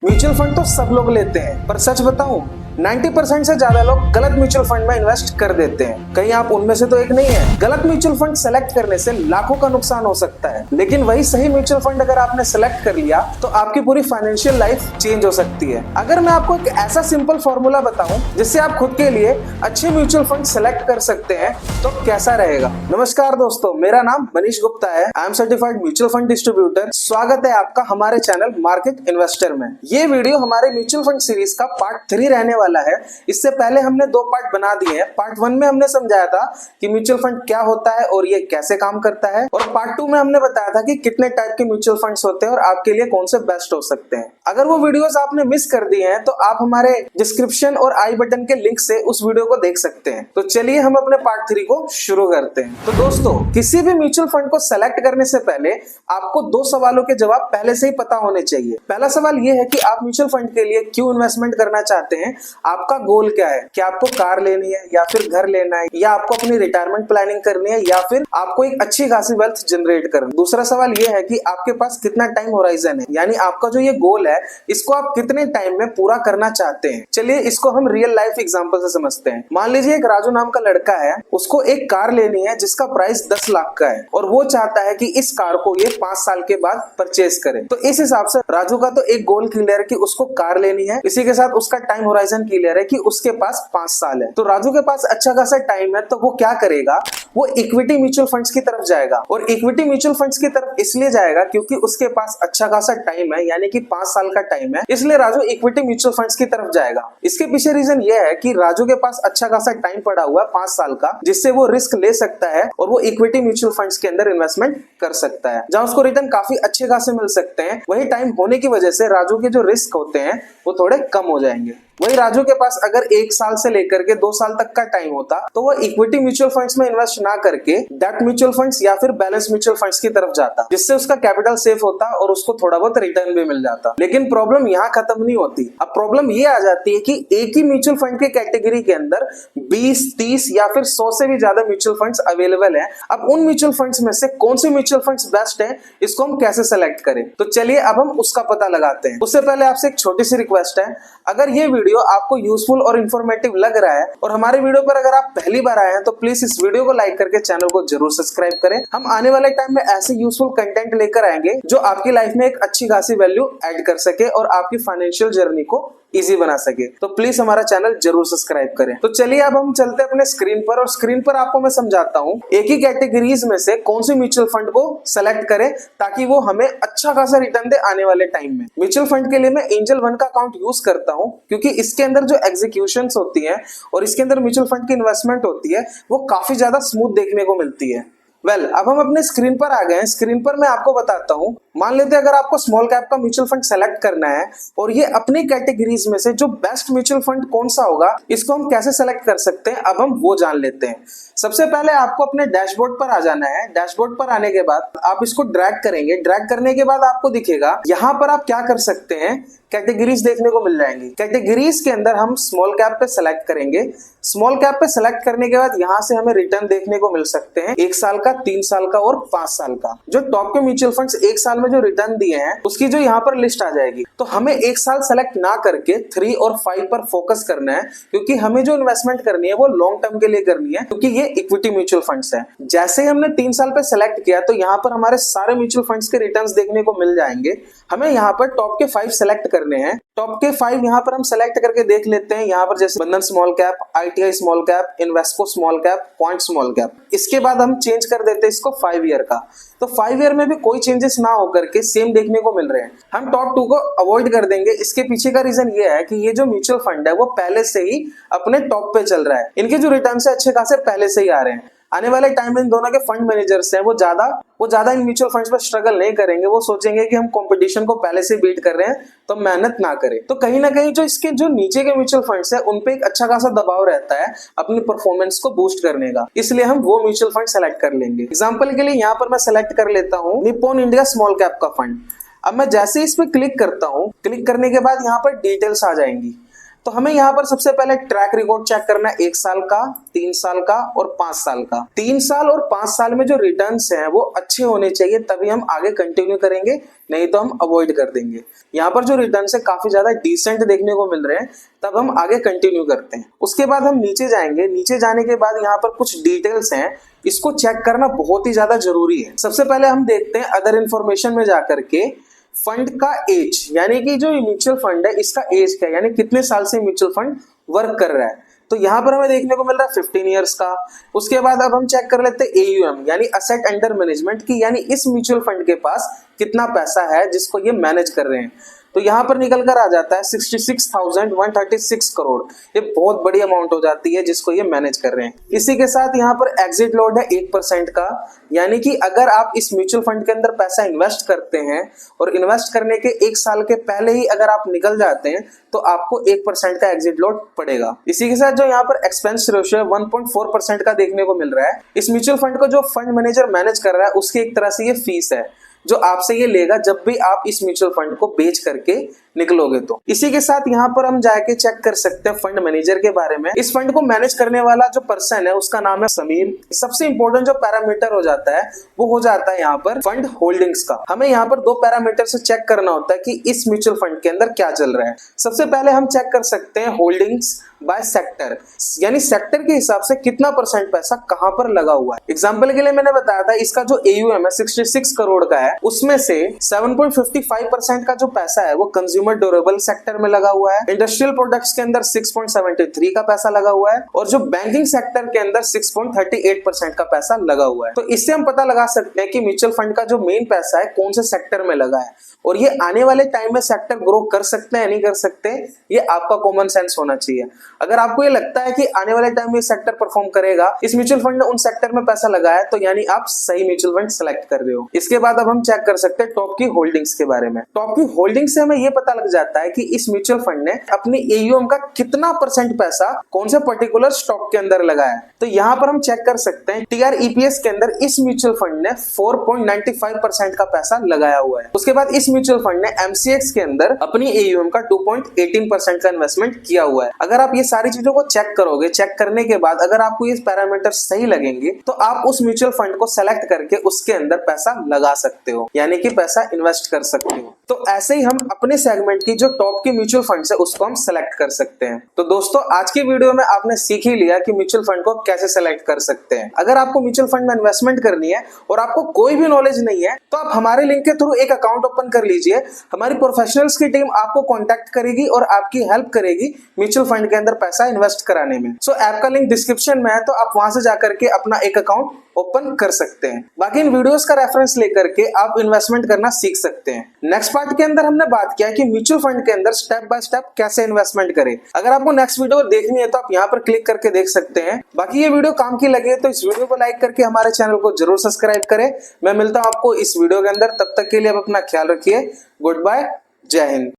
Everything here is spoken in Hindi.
म्यूचुअल फंड तो सब लोग लेते हैं, पर सच बताऊं 90% से ज्यादा लोग गलत म्यूचुअल फंड में इन्वेस्ट कर देते हैं। कहीं आप उनमें से तो एक नहीं है। गलत म्यूचुअल फंड सेलेक्ट करने से लाखों का नुकसान हो सकता है, लेकिन वही सही म्यूचुअल फंड अगर आपने सेलेक्ट कर लिया तो आपकी पूरी फाइनेंशियल लाइफ चेंज हो सकती है। अगर मैं आपको एक ऐसा सिंपल फॉर्मूला बताऊं जिससे आप खुद के लिए अच्छे म्यूचुअल फंड सेलेक्ट कर सकते हैं तो कैसा रहेगा। नमस्कार दोस्तों, मेरा नाम मनीष गुप्ता है। I am certified mutual fund distributor. स्वागत है आपका हमारे चैनल मार्केट इन्वेस्टर में। ये वीडियो हमारे म्यूचुअल फंड सीरीज का पार्ट 3 रहने वाला है। इससे पहले हमने 2 पार्ट बना दिए हैं। पार्ट 1 में हमने समझाया था कि म्यूचुअल फंड क्या होता है और ये कैसे काम करता है, और पार्ट 2 में हमने बताया था कि कितने टाइप के म्यूचुअल फंड्स होते हैं और आपके लिए कौन से बेस्ट हो सकते हैं। अगर वो वीडियोस आपने मिस कर दिए हैं तो आप हमारे डिस्क्रिप्शन और आई बटन के लिंक से उस वीडियो को देख सकते हैं। तो चलिए हम अपने पार्ट 3 को शुरू करते हैं। तो दोस्तों, किसी भी म्यूचुअल फंड को सेलेक्ट करने से पहले आपको 2 सवालों के जवाब पहले से ही पता होने चाहिए। पहला सवाल ये है कि आप म्यूचुअल फंड के लिए क्यों इन्वेस्टमेंट करना चाहते हैं, आपका गोल क्या है। क्या आपको कार लेनी है या फिर घर लेना है, या आपको अपनी रिटायरमेंट प्लानिंग करनी है, या फिर आपको एक अच्छी खासी वेल्थ जनरेट करनी। दूसरा सवाल ये है कि आपके पास कितना टाइम होराइजन है, यानी आपका जो ये गोल है इसको आप कितने टाइम में पूरा करना चाहते हैं। चलिए इसको हम रियल लाइफ एग्जांपल से समझते हैं। मान लीजिए एक राजू नाम का लड़का है, उसको एक कार लेनी है जिसका प्राइस 10 लाख का है, और वो चाहता है कि इस कार को ये 5 साल के बाद परचेज करे। तो इस हिसाब से राजू का तो एक गोल क्लियर है कि उसको कार लेनी है, इसी के साथ उसका टाइम होराइजन क्लियर है कि उसके पास 5 साल है। तो राजू के पास अच्छा खासा टाइम है, तो वो क्या करेगा, वो इक्विटी म्यूचुअल फंड्स की तरफ जाएगा। और इक्विटी म्यूचुअल फंड्स की तरफ इसलिए जाएगा क्योंकि उसके पास अच्छा खासा टाइम है, यानी कि 5 साल का टाइम है, इसलिए राजू इक्विटी म्यूचुअल फंड्स की तरफ जाएगा। इसके पीछे रीजन ये है कि राजू के पास अच्छा खासा टाइम पड़ा हुआ है 5 साल का, जिससे वो रिस्क ले सकता है और वो इक्विटी म्यूचुअल फंड्स के अंदर इन्वेस्टमेंट कर सकता है, जहां उसको रिटर्न काफी अच्छे खासे मिल सकते हैं। वही टाइम होने की वजह से राजू के जो रिस्क होते हैं वो थोड़े कम हो जाएंगे। वही राजू के पास अगर 1 साल से लेकर के 2 साल तक का टाइम होता तो वो इक्विटी म्यूचुअल फंड्स में इन्वेस्ट ना करके डेट म्यूचुअल फंड्स या फिर बैलेंस म्यूचुअल फंड्स की तरफ जाता, जिससे उसका कैपिटल सेफ होता और उसको थोड़ा बहुत रिटर्न भी मिल जाता। लेकिन प्रॉब्लम यहाँ खत्म नहीं होती। अब प्रॉब्लम ये आ जाती है कि एक ही म्यूचुअल फंड के कैटेगरी के अंदर 20, 30 या फिर 100 से भी ज्यादा म्यूचुअल फंड्स अवेलेबल है। अब उन म्यूचुअल फंड्स में से कौन से म्यूचुअल फंड्स बेस्ट है, इसको हम कैसे सेलेक्ट करें। तो चलिए अब हम उसका पता लगाते हैं। उससे पहले आपसे एक छोटी सी रिक्वेस्ट है, अगर ये वीडियो आपको यूजफुल और इंफॉर्मेटिव लग रहा है और हमारे वीडियो पर अगर आप पहली बार आए हैं तो प्लीज इस वीडियो को लाइक करके चैनल को जरूर सब्सक्राइब करें। हम आने वाले टाइम में ऐसे यूजफुल कंटेंट लेकर आएंगे जो आपकी लाइफ में एक अच्छी खासी वैल्यू ऐड कर सके और आपकी फाइनेंशियल जर्नी को इजी बना सके। तो प्लीज हमारा चैनल जरूर सब्सक्राइब करें। तो चलिए अब हम चलते हैं अपने स्क्रीन पर, और स्क्रीन पर आपको मैं समझाता हूं एक ही कैटेगरीज में से कौन सी म्यूचुअल फंड को सेलेक्ट करें ताकि वो हमें अच्छा खासा रिटर्न दे आने वाले टाइम में। म्यूचुअल फंड के लिए मैं एंजल 1 का अकाउंट यूज करता हूं क्योंकि इसके अंदर जो एग्जीक्यूशंस होती हैं और इसके अंदर म्यूचुअल फंड की इन्वेस्टमेंट होती है वो काफी ज्यादा स्मूथ देखने को मिलती है। अब हम अपने स्क्रीन पर आ गए हैं। स्क्रीन पर मैं आपको बताता हूं, मान लेते हैं अगर आपको स्मॉल कैप का म्यूचुअल फंड सेलेक्ट करना है और ये अपनी कैटेगरीज में से जो बेस्ट म्यूचुअल फंड कौन सा होगा इसको हम कैसे सेलेक्ट कर सकते हैं, अब हम वो जान लेते हैं। सबसे पहले आपको अपने डैशबोर्ड पर आ जाना है। डैशबोर्ड पर आने के बाद आप इसको ड्रैग करेंगे। ड्रैग करने के बाद आपको दिखेगा यहाँ पर आप क्या कर सकते हैं, कैटेगरीज देखने को मिल जाएंगी। कैटेगरीज के अंदर हम स्मॉल कैप पे सेलेक्ट करेंगे। स्मॉल कैप पे सेलेक्ट करने के बाद यहाँ से हमें रिटर्न देखने को मिल सकते हैं 1 साल का, 3 साल का और 5 साल का। जो टॉप के म्यूचुअल फंड्स 1 साल में जो रिटर्न दिए हैं उसकी जो यहाँ पर लिस्ट आ जाएगी। तो हमें 1 साल सेलेक्ट ना करके 3 और 5 पर फोकस करना है, क्योंकि हमें जो इन्वेस्टमेंट करनी है वो लॉन्ग टर्म के लिए करनी है, क्योंकि ये इक्विटी म्यूचुअल फंड्स है। जैसे ही हमने 3 साल पे सेलेक्ट किया तो यहाँ पर हमारे सारे म्यूचुअल फंड्स के रिटर्न्स देखने को मिल जाएंगे। हमें यहाँ पर टॉप के 5 सेलेक्ट करने हैं। टॉप के 5 यहाँ पर हम सेलेक्ट करके देख लेते हैं। यहाँ पर जैसे बंधन small cap, ITI small cap, Invesco small cap, point small cap. इसके बाद हम चेंज कर देते हैं इसको 5 ईयर का। तो 5 ईयर में भी कोई चेंजेस ना होकर के सेम देखने को मिल रहे हैं। हम टॉप 2 को अवॉइड कर देंगे। इसके पीछे का रीजन ये है कि ये जो म्यूचुअल फंड है वो पहले से ही अपने टॉप पे चल रहा है। इनके जो रिटर्न है अच्छे खासे पहले से ही आ रहे हैं। आने वाले टाइम में इन दोनों के फंड मैनेजर्स हैं वो ज्यादा इन म्यूचुअल फंड्स पर स्ट्रगल नहीं करेंगे। वो सोचेंगे कि हम कंपटीशन को पहले से बीट कर रहे हैं तो मेहनत ना करें। तो कहीं ना कहीं जो इसके जो नीचे के म्यूचुअल फंड्स है उन पे एक अच्छा खासा दबाव रहता है अपनी परफॉर्मेंस को बूस्ट करने का, इसलिए हम वो म्यूचुअल फंड सेलेक्ट कर लेंगे। एग्जाम्पल के लिए यहाँ पर मैं सेलेक्ट कर लेता हूँ निप्पॉन इंडिया स्मॉल कैप का फंड। अब मैं जैसे इस पे क्लिक करता हूँ, क्लिक करने के बाद यहाँ पर डिटेल्स आ जाएंगी। तो हमें यहाँ पर सबसे पहले ट्रैक रिकॉर्ड चेक करना है 1 साल का, 3 साल का और 5 साल का। 3 साल और 5 साल में जो रिटर्न्स हैं वो अच्छे होने चाहिए, तभी हम आगे कंटिन्यू करेंगे, नहीं तो हम अवॉइड कर देंगे। यहाँ पर जो रिटर्न्स है काफी ज्यादा डिसेंट देखने को मिल रहे हैं, तब हम आगे कंटिन्यू करते हैं। उसके बाद हम नीचे जाएंगे। नीचे जाने के बाद यहाँ पर कुछ डिटेल्स हैं, इसको चेक करना बहुत ही ज्यादा जरूरी है। सबसे पहले हम देखते हैं अदर इंफॉर्मेशन में जाकर के फंड का एज, यानी कि जो म्यूचुअल फंड है इसका एज क्या है, यानी कितने साल से म्यूचुअल फंड वर्क कर रहा है। तो यहाँ पर हमें देखने को मिल रहा है 15 इयर्स का। उसके बाद अब हम चेक कर लेते हैं AUM यानी असेट अंडर मैनेजमेंट की, यानी इस म्यूचुअल फंड के पास कितना पैसा है जिसको ये मैनेज कर रहे हैं। तो यहाँ पर निकल कर आ जाता है 66,136 करोड़। ये बहुत बड़ी अमाउंट हो जाती है जिसको ये मैनेज कर रहे हैं। इसी के साथ यहाँ पर एग्जिट लॉट है 1% का, यानी कि अगर आप इस म्यूचुअल फंड के अंदर पैसा इन्वेस्ट करते हैं और इन्वेस्ट करने के 1 साल के पहले ही अगर आप निकल जाते हैं तो आपको 1% का एग्जिट लॉट पड़ेगा। इसी के साथ जो यहाँ पर एक्सपेंस रेशियो है 1.4% का देखने को मिल रहा है। इस म्यूचुअल फंड को जो फंड मैनेजर मैनेज कर रहा है उसकी एक तरह से ये फीस है जो आपसे ये लेगा जब भी आप इस म्यूचुअल फंड को बेच करके निकलोगे। तो इसी के साथ यहाँ पर हम जाके चेक कर सकते हैं फंड मैनेजर के बारे में। इस फंड को मैनेज करने वाला जो पर्सन है उसका नाम है समीर। सबसे इंपॉर्टेंट जो पैरामीटर हो जाता है वो हो जाता है यहाँ पर फंड होल्डिंग्स का। हमें यहाँ पर 2 पैरामीटर से चेक करना होता है कि इस म्यूचुअल फंड के अंदर क्या चल रहा है। सबसे पहले हम चेक कर सकते हैं होल्डिंग्स बाय सेक्टर, यानी सेक्टर के हिसाब से कितना % पैसा कहां पर लगा हुआ है। एग्जांपल के लिए मैंने बताया था इसका जो AUM है 66 करोड़ का है, उसमें से 7.55% का जो पैसा है वो कंज्यूमर ड्यूरेबल सेक्टर में लगा हुआ है। इंडस्ट्रियल प्रोडक्ट्स के अंदर 6.73 का पैसा लगा हुआ है और जो बैंकिंग सेक्टर के अंदर 6.38% का पैसा लगा हुआ है। तो इससे हम पता लगा सकते हैं कि म्यूचुअल फंड का जो मेन पैसा है कौन से सेक्टर में लगा है और ये आने वाले टाइम में सेक्टर ग्रो कर सकते हैं नहीं कर सकते, ये आपका कॉमन सेंस होना चाहिए। अगर आपको ये लगता है कि आने वाले टाइम में सेक्टर परफॉर्म करेगा, इस म्यूचुअल फंड ने उन सेक्टर में पैसा लगाया, तो यानी आप सही म्यूचुअल फंड सेलेक्ट कर रहे हो। इसके बाद अब हम चेक कर सकते हैं टॉप की होल्डिंग्स के बारे में। टॉप की होल्डिंग से हमें ये पता लग जाता है कि इस म्यूचुअल फंड ने अपनी AUM का कितना % पैसा कौन से पर्टिकुलर स्टॉक के अंदर लगाया है। तो यहाँ पर हम चेक कर सकते हैं TREPS के अंदर इस म्यूचुअल फंड ने 4.95% का पैसा लगाया हुआ है। उसके बाद इस म्यूचुअल फंड ने MCX के अंदर अपनी AUM का 2.18% का इन्वेस्टमेंट किया हुआ है। अगर आप ये सारी चीजों को चेक करोगे, चेक करने के बाद अगर आपको ये पैरामीटर सही लगेंगे तो आप उस म्यूचुअल फंड को सेलेक्ट करके उसके अंदर पैसा लगा सकते हो, यानी कि पैसा इन्वेस्ट कर सकते हो। तो ऐसे ही हम अपने सेगमेंट की जो टॉप की म्यूचुअल फंड है उसको हम सेलेक्ट कर सकते हैं। तो दोस्तों आज की वीडियो में आपने सीख ही लिया कि म्यूचुअल फंड को कैसे सेलेक्ट कर सकते हैं। अगर आपको म्यूचुअल फंड में इन्वेस्टमेंट करनी है और आपको कोई भी नॉलेज नहीं है तो आप हमारे लिंक के थ्रू एक अकाउंट ओपन कर लीजिए। हमारी प्रोफेशनल्स की टीम आपको कॉन्टैक्ट करेगी और आपकी हेल्प करेगी म्यूचुअल फंड के अंदर पैसा इन्वेस्ट कराने में। सो ऐप का लिंक डिस्क्रिप्शन में है, तो आप वहां से जाकर के अपना एक अकाउंट ओपन कर सकते हैं। बाकी इन वीडियोस का रेफरेंस लेकर के आप इन्वेस्टमेंट करना सीख सकते हैं। नेक्स्ट पार्ट के अंदर हमने बात किया कि म्यूचुअल फंड के अंदर स्टेप बाय स्टेप कैसे इन्वेस्टमेंट करें। अगर आपको नेक्स्ट वीडियो देखनी है तो आप यहाँ पर क्लिक करके देख सकते हैं। बाकी ये वीडियो काम की लगे तो इस वीडियो को लाइक करके हमारे चैनल को जरूर सब्सक्राइब करें। मैं मिलता हूँ आपको इस वीडियो के अंदर, तब तक के लिए आप अपना ख्याल रखिए। गुड बाय, जय हिंद।